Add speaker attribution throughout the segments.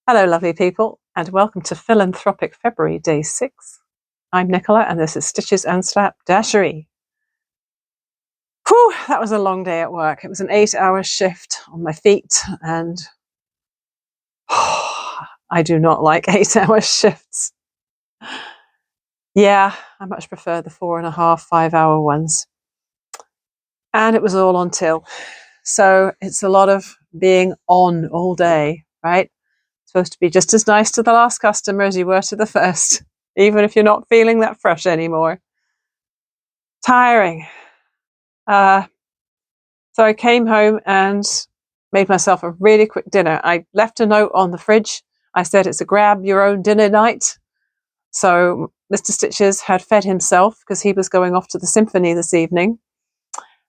Speaker 1: Hello, lovely people, and welcome to Philanthropic February, Day 6. I'm Nicola, and this is Stitches and Slapdashery. Whew, that was a long day at work. It was an 8-hour shift on my feet, and I do not like 8-hour shifts. Yeah, I much prefer the 4.5, 5-hour ones. And it was all on till. So it's a lot of being on all day, right? Supposed to be just as nice to the last customer as you were to the first, even if you're not feeling that fresh anymore. Tiring. So I came home and made myself a really quick dinner. I left a note on the fridge. I said it's a grab your own dinner night. So Mr. Stitches had fed himself because he was going off to the symphony this evening.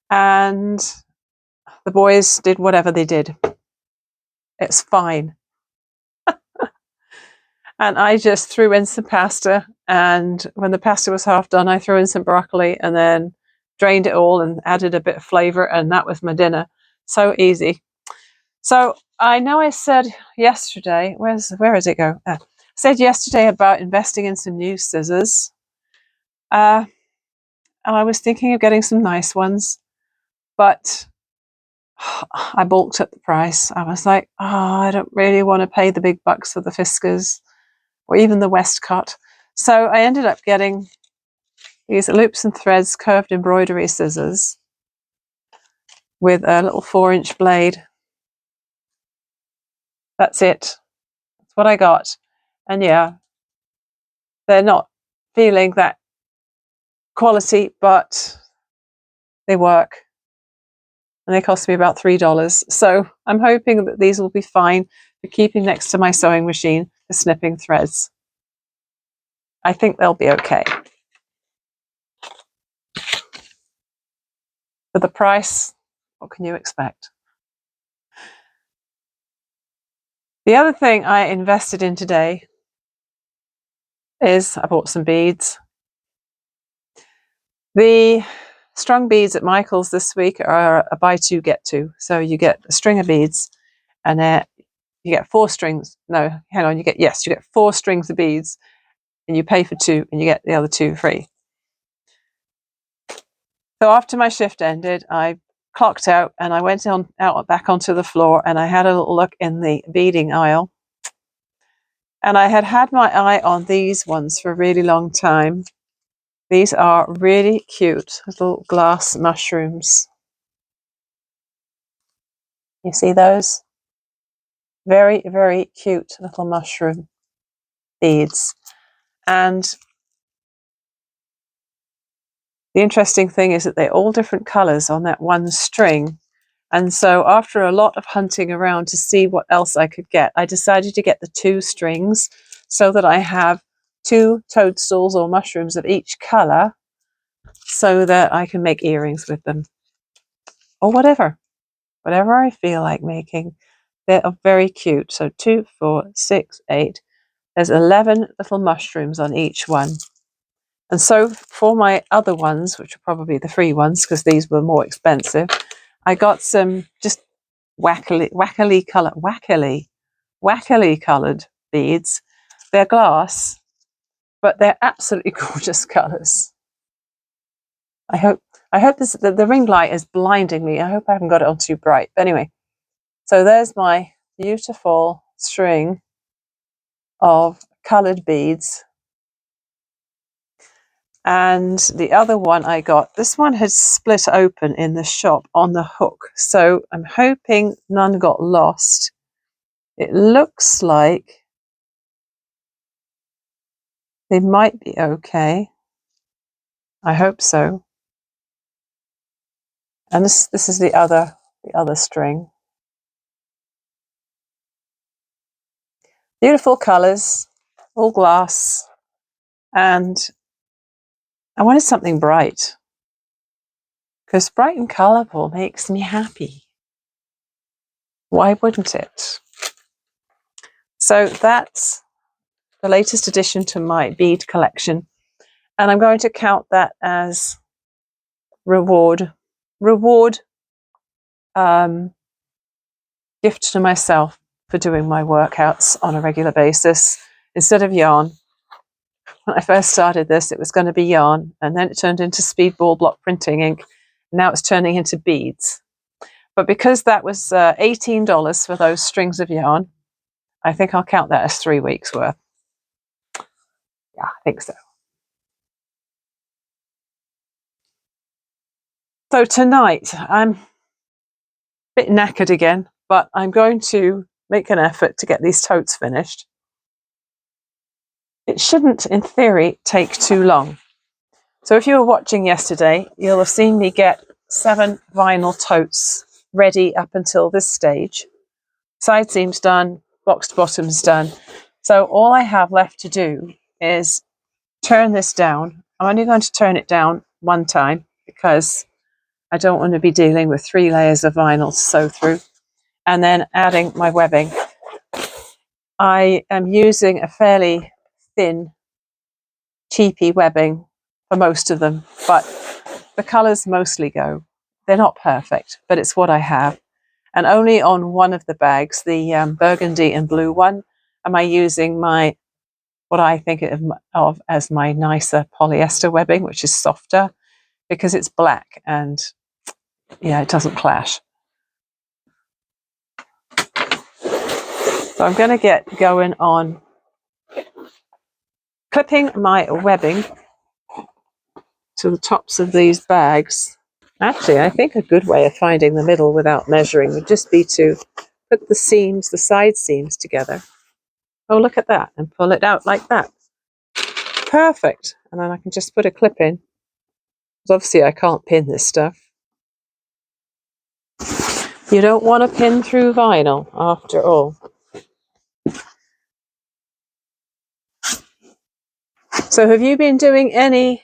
Speaker 1: And the boys did whatever they did. It's fine. And I just threw in some pasta, and when the pasta was half done, I threw in some broccoli and then drained it all and added a bit of flavor, and that was my dinner. So easy. So I know I said yesterday, where does it go? I said yesterday about investing in some new scissors. And I was thinking of getting some nice ones, but I balked at the price. I was like, I don't really want to pay the big bucks for the Fiskars or even the Westcott. So I ended up getting these loops and threads curved embroidery scissors with a little 4-inch blade. That's it. That's what I got. And yeah, they're not feeling that quality, but they work. And they cost me about $3. So I'm hoping that these will be fine for keeping next to my sewing machine for snipping threads. I think they'll be okay. For the price, what can you expect? The other thing I invested in today is I bought some beads. The strung beads at Michael's this week are a buy two, get two. So you get a string of beads and then you get 4 strings. No, hang on, you get 4 strings of beads and you pay for 2 and you get the other 2 free. So after my shift ended, I clocked out and I went out back onto the floor and I had a little look in the beading aisle. And I had my eye on these ones for a really long time. These are really cute little glass mushrooms. You see those? Very, very cute little mushroom beads. And the interesting thing is that they're all different colors on that one string. And so after a lot of hunting around to see what else I could get, I decided to get the 2 strings so that I have 2 toadstools or mushrooms of each color so that I can make earrings with them. Or whatever I feel like making. They're very cute. So 2, 4, 6, 8. There's 11 little mushrooms on each one. And so for my other ones, which are probably the free ones because these were more expensive, I got some just wackily colored beads. They're glass, but they're absolutely gorgeous colors. I hope the ring light is blinding me. I hope I haven't got it on too bright. But anyway, so there's my beautiful string of colored beads. And the other one I got, this one has split open in the shop on the hook. So I'm hoping none got lost. It looks like they might be okay. I hope so. And this is the other string. Beautiful colors, all glass. And I wanted something bright because bright and colorful makes me happy. Why wouldn't it? So that's the latest addition to my bead collection. And I'm going to count that as reward gift to myself for doing my workouts on a regular basis. Instead of yarn, when I first started this, it was going to be yarn, and then it turned into speedball block printing ink. Now it's turning into beads. But because that was $18 for those strings of yarn, I think I'll count that as 3 weeks worth. Yeah, I think so. So tonight, I'm a bit knackered again, but I'm going to make an effort to get these totes finished. It shouldn't, in theory, take too long. So if you were watching yesterday, you'll have seen me get 7 vinyl totes ready up until this stage. Side seams done, boxed bottoms done. So all I have left to do is turn this down. I'm only going to turn it down one time because I don't want to be dealing with 3 layers of vinyl to sew through. And then adding my webbing. I am using a fairly thin, cheapy webbing for most of them, but the colours mostly go. They're not perfect, but it's what I have. And only on one of the bags, the burgundy and blue one, am I using my, what I think of as my nicer polyester webbing, which is softer, because it's black and yeah, it doesn't clash. So I'm going to get going on clipping my webbing to the tops of these bags. Actually, I think a good way of finding the middle without measuring would just be to put the seams, the side seams together. Oh, look at that, and pull it out like that. Perfect. And then I can just put a clip in. Because obviously I can't pin this stuff. You don't want to pin through vinyl after all. So have you been doing any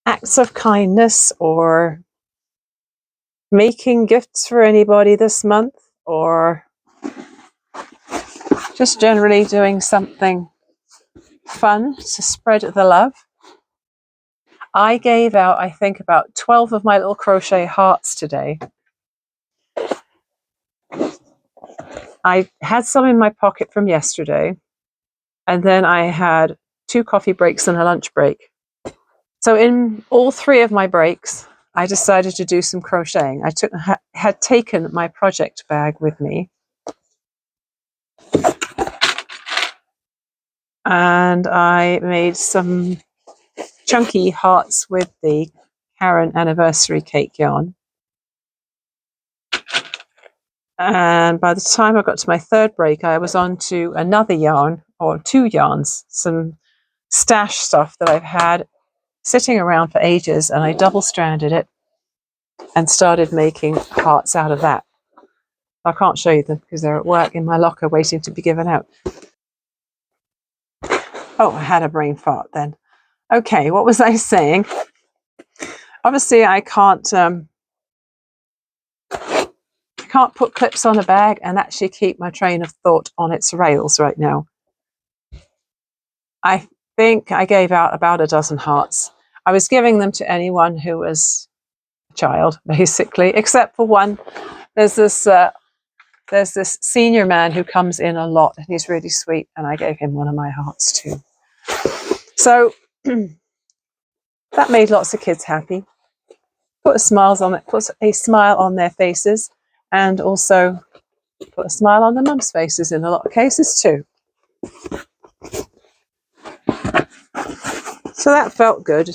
Speaker 1: acts of kindness or making gifts for anybody this month, or just generally doing something fun to spread the love? I gave out, I think, about 12 of my little crochet hearts today. I had some in my pocket from yesterday, and then I had 2 coffee breaks and a lunch break. So in all 3 of my breaks, I decided to do some crocheting. I had taken my project bag with me, and I made some chunky hearts with the Karen anniversary cake yarn. And by the time I got to my 3rd break, I was on to another yarn, or 2 yarns, some stash stuff that I've had sitting around for ages, and I double-stranded it and started making hearts out of that. I can't show you them because they're at work in my locker waiting to be given out. Oh, I had a brain fart then. Okay, what was I saying? Obviously, I can't put clips on a bag and actually keep my train of thought on its rails right now. I think I gave out about a dozen hearts. I was giving them to anyone who was a child, basically, except for one. There's this senior man who comes in a lot, and he's really sweet, and I gave him one of my hearts too. So that made lots of kids happy. Put a smile on their faces, and also put a smile on the mums' faces in a lot of cases too. So that felt good.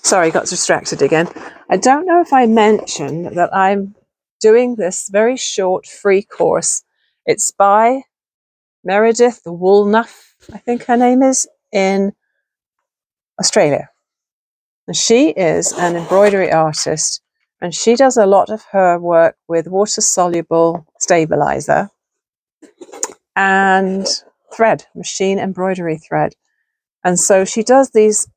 Speaker 1: Sorry, got distracted again. I don't know if I mentioned that I'm doing this very short free course. It's by Meredith Woolnough, I think her name is, in Australia. And she is an embroidery artist, and she does a lot of her work with water-soluble stabilizer and thread, machine embroidery thread. And so she does these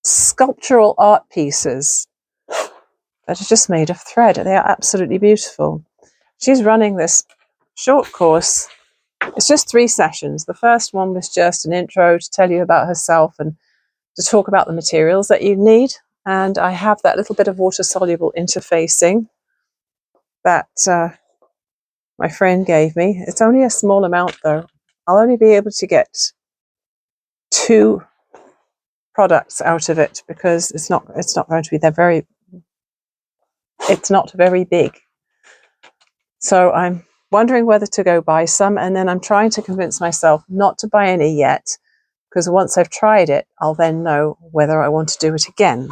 Speaker 1: sculptural art pieces that are just made of thread. They are absolutely beautiful. She's running this short course. It's just 3 sessions. The first one was just an intro to tell you about herself and to talk about the materials that you need. And I have that little bit of water-soluble interfacing that my friend gave me. It's only a small amount though. I'll only be able to get 2 products out of it because it's not going to be it's not very big. So I'm wondering whether to go buy some, and then I'm trying to convince myself not to buy any yet, because once I've tried it, I'll then know whether I want to do it again,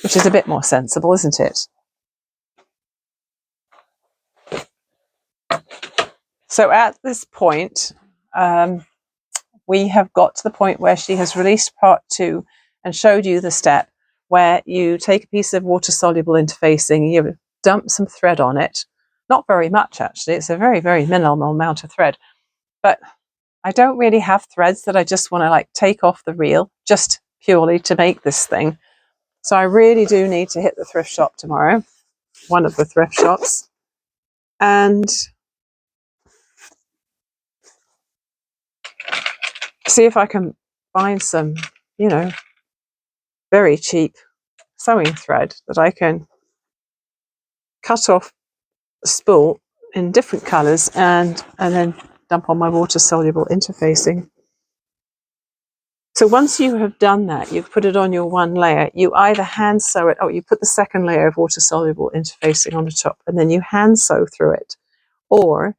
Speaker 1: which is a bit more sensible, isn't it? So at this point, we have got to the point where she has released part 2 and showed you the step where you take a piece of water-soluble interfacing, you dump some thread on it. Not very much, actually. It's a very, very minimal amount of thread. But I don't really have threads that I just want to like take off the reel just purely to make this thing. So I really do need to hit the thrift shop tomorrow, one of the thrift shops, and see if I can find some, you know, very cheap sewing thread that I can cut off a spool in different colours and then dump on my water soluble interfacing. So once you have done that, you've put it on your one layer, you either hand sew it, you put the second layer of water soluble interfacing on the top and then you hand sew through it, or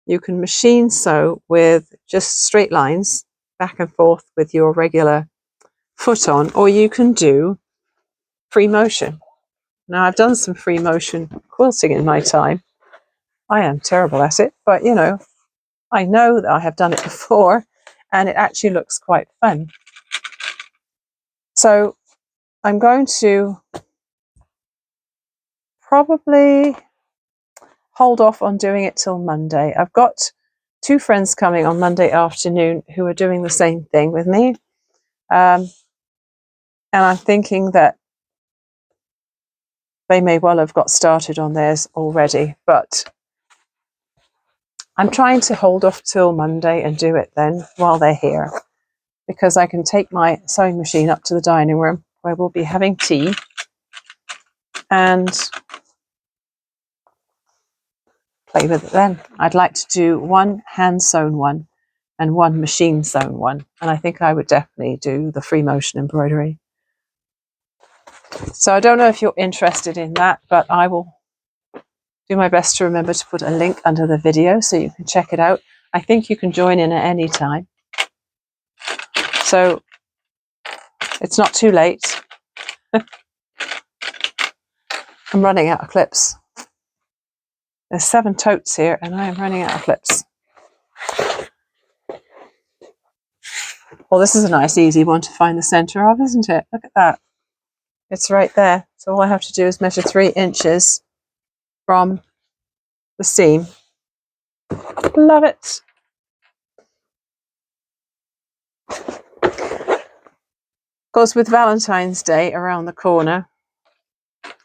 Speaker 1: you can machine sew with just straight lines back and forth with your regular foot on, or you can do free motion. Now I've done some free motion quilting in my time. I am terrible at it, but you know, I know that I have done it before and it actually looks quite fun. So I'm going to probably hold off on doing it till Monday. I've got 2 friends coming on Monday afternoon who are doing the same thing with me. And I'm thinking that they may well have got started on theirs already, but I'm trying to hold off till Monday and do it then while they're here, because I can take my sewing machine up to the dining room where we'll be having tea and play with it then. I'd like to do 1 hand sewn one and 1 machine sewn one, and I think I would definitely do the free motion embroidery. So I don't know if you're interested in that, but I will do my best to remember to put a link under the video so you can check it out. I think you can join in at any time, so it's not too late. I'm running out of clips. There's 7 totes here and I am running out of clips. Well, this is a nice easy one to find the center of, isn't it? Look at that. It's right there. So all I have to do is measure 3 inches from the seam. Love it. Of course, with Valentine's Day around the corner,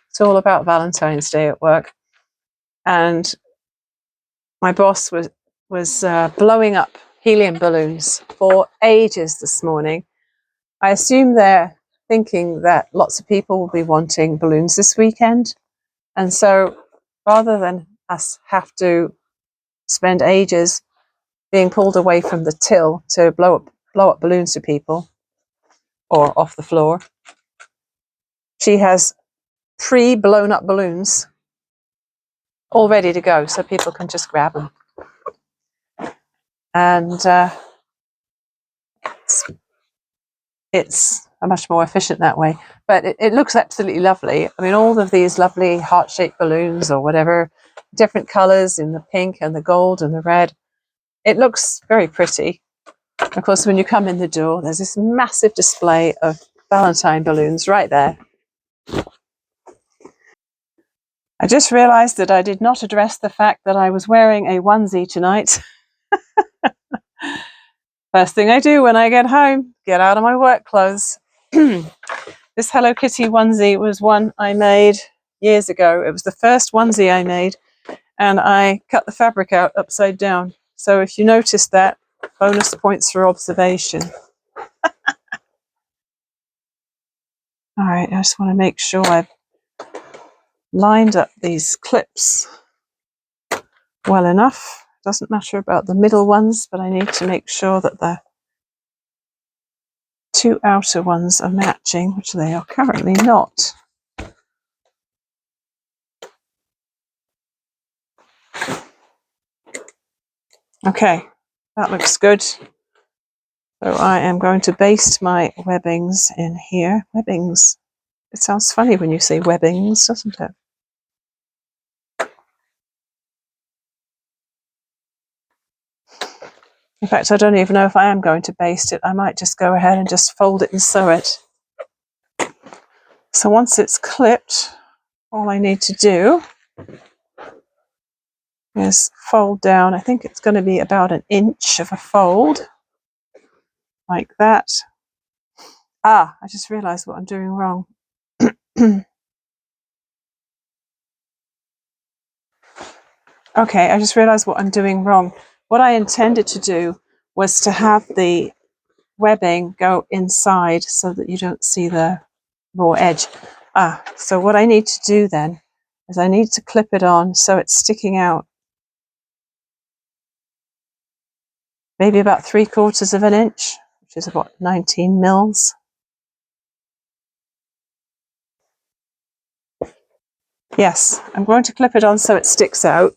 Speaker 1: it's all about Valentine's Day at work. And my boss was blowing up helium balloons for ages this morning. I assume they're thinking that lots of people will be wanting balloons this weekend. And so rather than us have to spend ages being pulled away from the till to blow up balloons to people or off the floor, she has pre-blown up balloons all ready to go so people can just grab them. And it's much more efficient that way. But it looks absolutely lovely. I mean, all of these lovely heart-shaped balloons or whatever, different colours in the pink and the gold and the red. It looks very pretty. Of course, when you come in the door, there's this massive display of Valentine balloons right there. I just realised that I did not address the fact that I was wearing a onesie tonight. First thing I do when I get home, get out of my work clothes. This Hello Kitty onesie was one I made years ago. It was the first onesie I made, and I cut the fabric out upside down. So if you notice that, bonus points for observation. All right, I just want to make sure I've lined up these clips well enough. Doesn't matter about the middle ones, but I need to make sure that the two outer ones are matching, which they are currently not. Okay, that looks good. So I am going to baste my webbings in here. Webbings. It sounds funny when you say webbings, doesn't it? In fact, I don't even know if I am going to baste it. I might just go ahead and just fold it and sew it. So once it's clipped, all I need to do is fold down. I think it's going to be about 1 inch of a fold, like that. Ah, I just realized what I'm doing wrong. Okay, I just realized what I'm doing wrong. What I intended to do was to have the webbing go inside so that you don't see the raw edge. So what I need to do then is I need to clip it on so it's sticking out maybe about 3/4 of an inch, which is about 19 mils. Yes, I'm going to clip it on so it sticks out.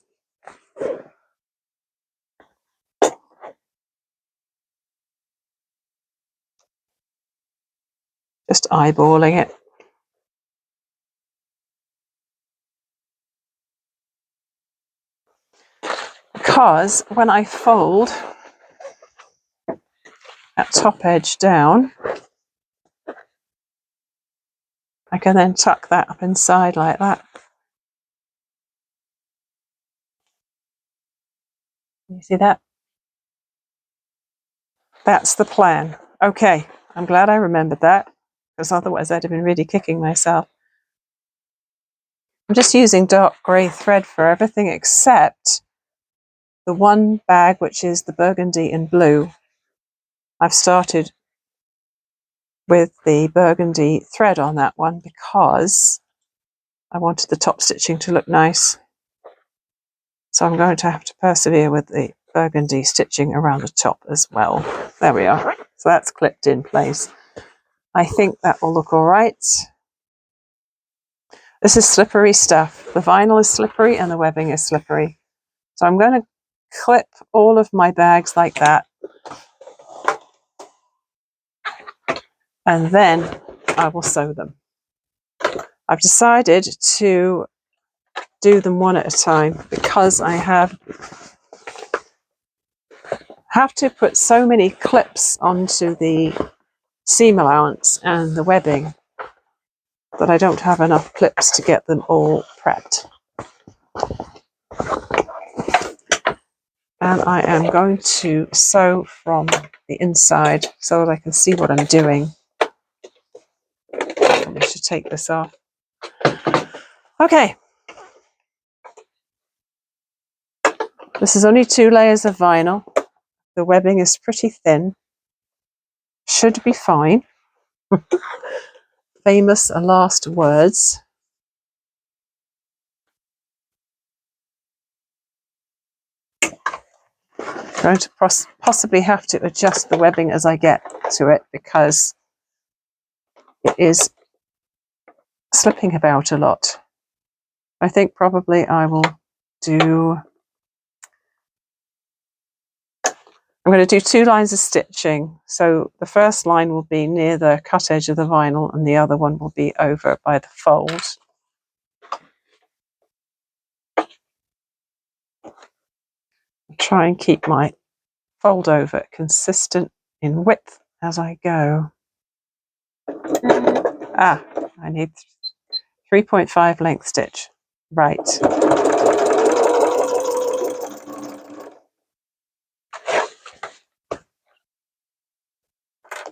Speaker 1: Just eyeballing it. Because when I fold that top edge down, I can then tuck that up inside like that. You see that? That's the plan. Okay, I'm glad I remembered that, because otherwise I'd have been really kicking myself. I'm just using dark grey thread for everything except the one bag, which is the burgundy and blue. I've started with the burgundy thread on that one because I wanted the top stitching to look nice. So I'm going to have to persevere with the burgundy stitching around the top as well. There we are. So that's clipped in place. I think that will look all right. This is slippery stuff. The vinyl is slippery and the webbing is slippery. So I'm going to clip all of my bags like that. And then I will sew them. I've decided to do them one at a time because I have to put so many clips onto the seam allowance and the webbing that I don't have enough clips to get them all prepped. And I am going to sew from the inside so that I can see what I'm doing. I should take this off. Okay. This is only 2 layers of vinyl. The webbing is pretty thin. Should be fine. Famous last words. I'm going to possibly have to adjust the webbing as I get to it because it is slipping about a lot. I think probably I will do... I'm going to do 2 lines of stitching. So the first line will be near the cut edge of the vinyl and the other one will be over by the fold. I'll try and keep my fold over consistent in width as I go. I need 3.5 length stitch. Right.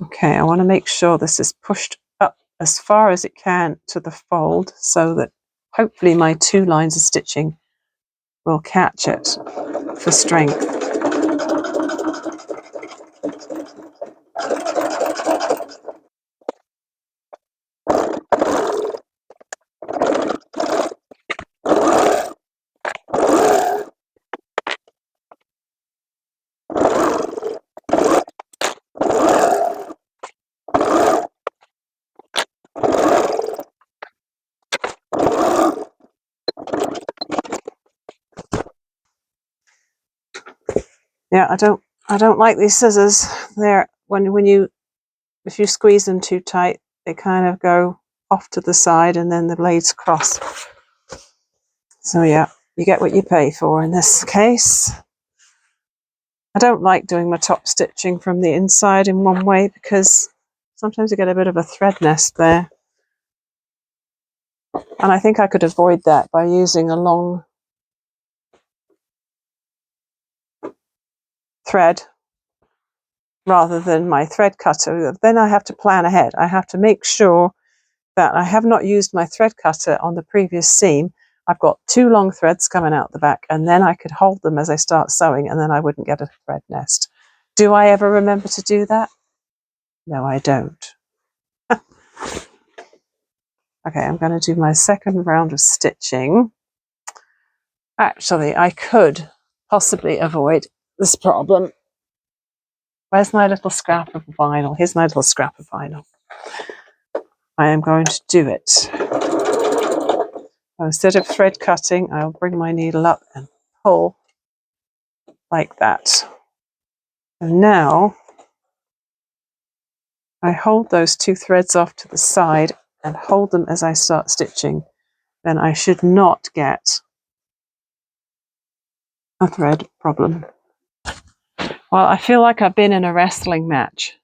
Speaker 1: Okay, I want to make sure this is pushed up as far as it can to the fold so that hopefully my 2 lines of stitching will catch it for strength. Yeah, I don't like these scissors. They're if you squeeze them too tight, they kind of go off to the side and then the blades cross. So yeah, you get what you pay for in this case. I don't like doing my top stitching from the inside in one way because sometimes you get a bit of a thread nest there. And I think I could avoid that by using a long thread rather than my thread cutter. Then I have to plan ahead. I have to make sure that I have not used my thread cutter on the previous seam. I've got 2 long threads coming out the back, and then I could hold them as I start sewing, and then I wouldn't get a thread nest. Do I ever remember to do that? No, I don't. Okay, I'm going to do my second round of stitching. Actually, I could possibly avoid this problem. Where's my little scrap of vinyl? Here's my little scrap of vinyl. I am going to do it. So instead of thread cutting, I'll bring my needle up and pull like that. And now I hold those 2 threads off to the side and hold them as I start stitching. Then I should not get a thread problem. Well, I feel like I've been in a wrestling match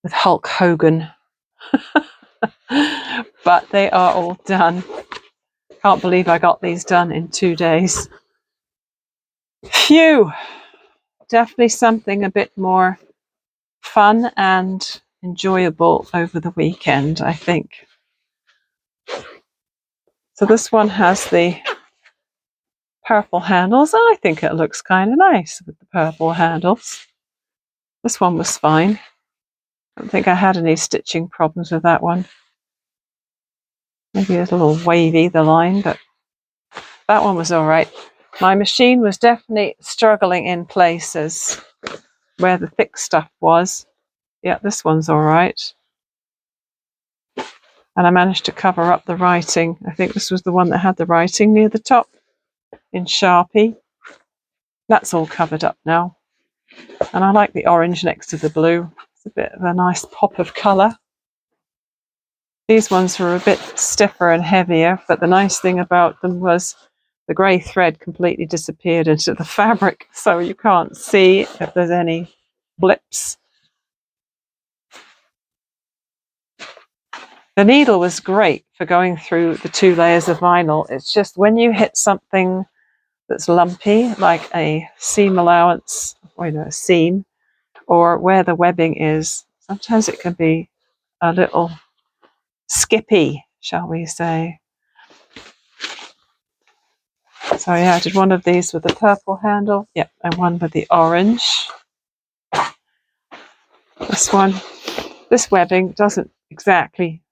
Speaker 1: with Hulk Hogan. But they are all done. Can't believe I got these done in 2 days. Phew! Definitely something a bit more fun and enjoyable over the weekend, I think. So this one has the purple handles. I think it looks kind of nice with the purple handles. This one was fine. I don't think I had any stitching problems with that one. Maybe it's a little wavy, the line, but that one was all right. My machine was definitely struggling in places where the thick stuff was. Yeah, this one's all right. And I managed to cover up the writing. I think this was the one that had the writing near the top in Sharpie. That's all covered up now. And I like the orange next to the blue. It's a bit of a nice pop of colour. These ones were a bit stiffer and heavier, but the nice thing about them was the grey thread completely disappeared into the fabric, so you can't see if there's any blips. The needle was great for going through the 2 layers of vinyl. It's just when you hit something that's lumpy, like a seam allowance, or a seam, or where the webbing is, sometimes it can be a little skippy, shall we say. So yeah, I did one of these with the purple handle, yep, and one with the orange. This webbing doesn't exactly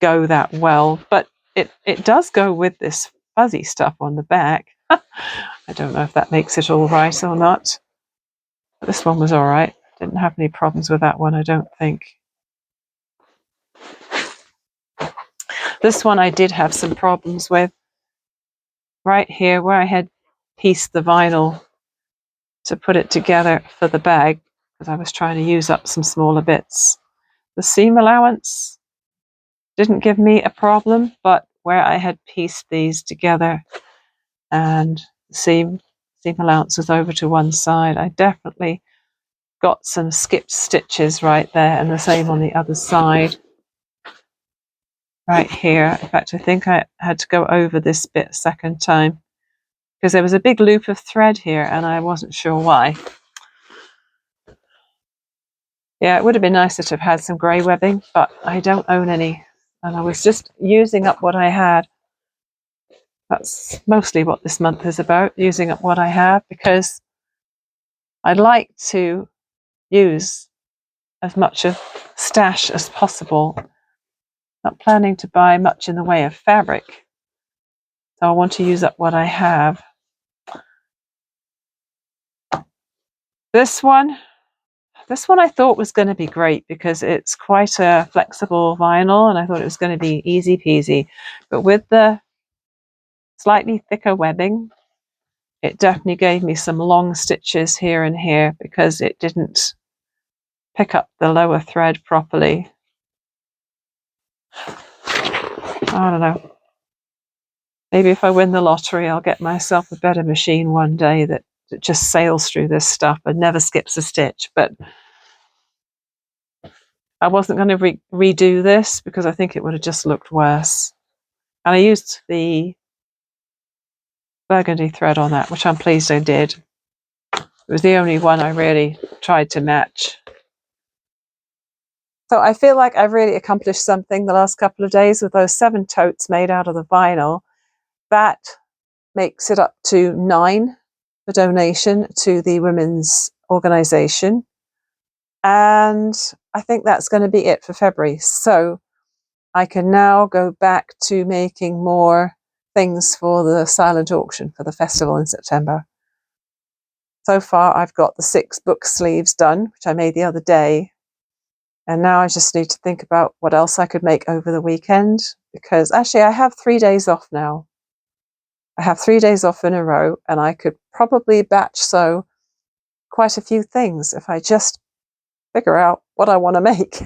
Speaker 1: go that well, but it does go with this fuzzy stuff on the back. I don't know if that makes it all right or not. But this one was all right. Didn't have any problems with that one, I don't think. This one I did have some problems with. Right here where I had pieced the vinyl to put it together for the bag, because I was trying to use up some smaller bits. The seam allowance didn't give me a problem, but where I had pieced these together and the seam allowance was over to one side, I definitely got some skipped stitches right there, and the same on the other side. Right here. In fact, I think I had to go over this bit a second time because there was a big loop of thread here and I wasn't sure why. Yeah, it would have been nicer to have had some grey webbing, but I don't own any. And I was just using up what I had. That's mostly what this month is about, using up what I have, because I'd like to use as much of stash as possible. Not planning to buy much in the way of fabric. So I want to use up what I have. This one I thought was going to be great because it's quite a flexible vinyl and I thought it was going to be easy peasy. But with the slightly thicker webbing, it definitely gave me some long stitches here and here because it didn't pick up the lower thread properly. I don't know. Maybe if I win the lottery, I'll get myself a better machine one day that just sails through this stuff and never skips a stitch. But I wasn't going to redo this because I think it would have just looked worse. And I used the burgundy thread on that, which I'm pleased I did. It was the only one I really tried to match. So I feel like I've really accomplished something the last couple of days with those 7 totes made out of the vinyl. That makes it up to 9 for donation to the women's organisation. And I think that's going to be it for February. So I can now go back to making more things for the silent auction for the festival in September. So far, I've got the 6 book sleeves done, which I made the other day. And now I just need to think about what else I could make over the weekend, because actually I have 3 days off now. I have 3 days off in a row, and I could probably batch sew quite a few things if I just figure out what I want to make.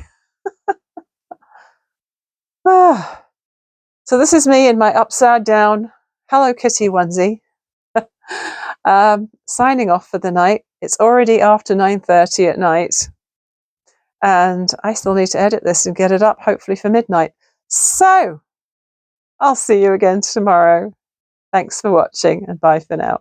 Speaker 1: So this is me in my upside down Hello Kitty onesie. Signing off for the night. It's already after 9:30 at night. And I still need to edit this and get it up, hopefully for midnight. So I'll see you again tomorrow. Thanks for watching, and bye for now.